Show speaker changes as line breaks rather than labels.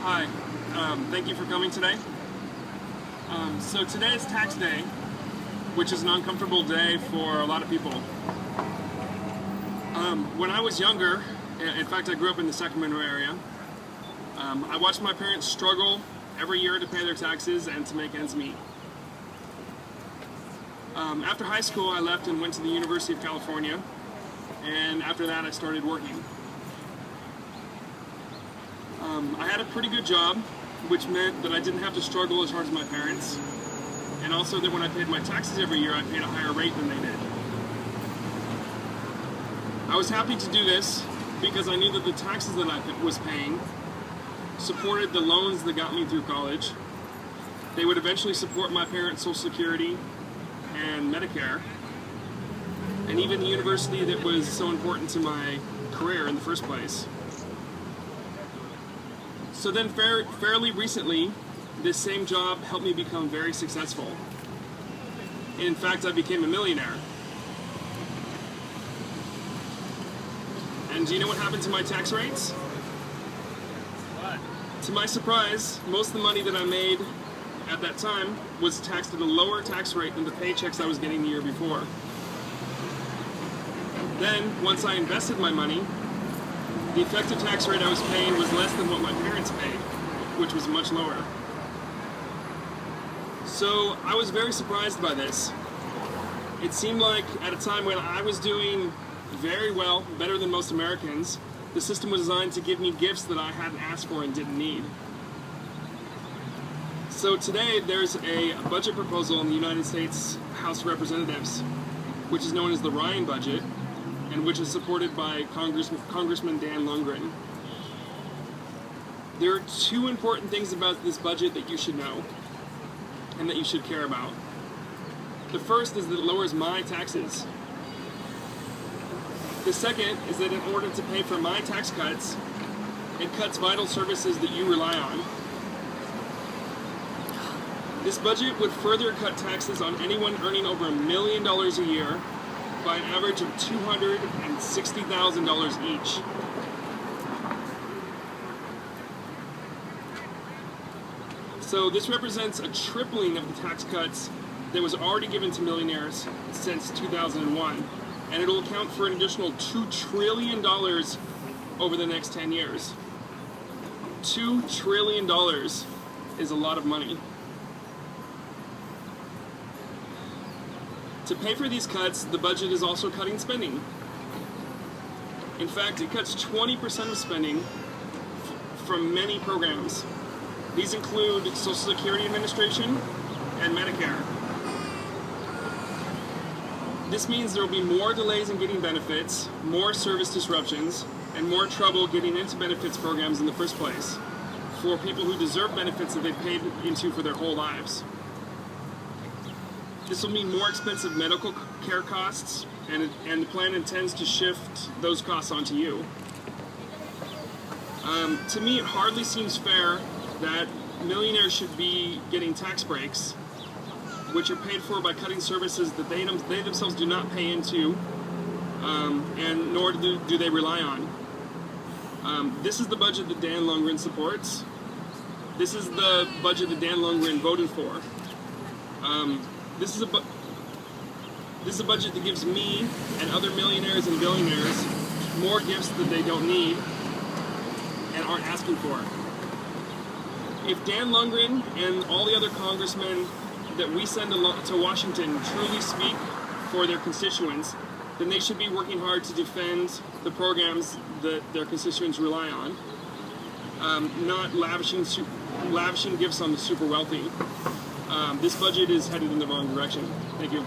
Hi, thank you for coming today. So today is tax day, which is an uncomfortable day for a lot of people. When I was younger, in fact I grew up in the Sacramento area, I watched my parents struggle every year to pay their taxes and to make ends meet. After high school I left and went to the University of California, and after that I started working. I had a pretty good job, which meant that I didn't have to struggle as hard as my parents, and also that when I paid my taxes every year, I paid a higher rate than they did. I was happy to do this because I knew that the taxes that I was paying supported the loans that got me through college. They would eventually support my parents' Social Security and Medicare, and even the university that was so important to my career in the first place. So then fairly recently, this same job helped me become very successful. In fact, I became a millionaire. And do you know what happened to my tax rates? What? To my surprise, most of the money that I made at that time was taxed at a lower tax rate than the paychecks I was getting the year before. Then, once I invested my money, the effective tax rate I was paying was less than what my parents paid, which was much lower. So I was very surprised by this. It seemed like at a time when I was doing very well, better than most Americans, the system was designed to give me gifts that I hadn't asked for and didn't need. So today there's a budget proposal in the United States House of Representatives, which is known as the Ryan budget, and which is supported by Congressman Dan Lungren. There are two important things about this budget that you should know and that you should care about. The first is that it lowers my taxes. The second is that in order to pay for my tax cuts, it cuts vital services that you rely on. This budget would further cut taxes on anyone earning over $1 million a year by an average of $260,000 each. So this represents a tripling of the tax cuts that was already given to millionaires since 2001, and it'll account for an additional $2 trillion over the next 10 years. $2 trillion is a lot of money. To pay for these cuts, the budget is also cutting spending. In fact, it cuts 20% of spending from many programs. These include Social Security Administration and Medicare. This means there will be more delays in getting benefits, more service disruptions, and more trouble getting into benefits programs in the first place for people who deserve benefits that they've paid into for their whole lives. This will mean more expensive medical care costs, and the plan intends to shift those costs onto you. To me, it hardly seems fair that millionaires should be getting tax breaks, which are paid for by cutting services that they themselves do not pay into, and nor do they rely on. This is the budget that Dan Lungren supports. This is the budget that Dan Lungren voted for. This is a budget that gives me and other millionaires and billionaires more gifts that they don't need and aren't asking for. If Dan Lungren and all the other congressmen that we send to Washington truly speak for their constituents, then they should be working hard to defend the programs that their constituents rely on, not lavishing gifts on the super wealthy. This budget is headed in the wrong direction. Thank you.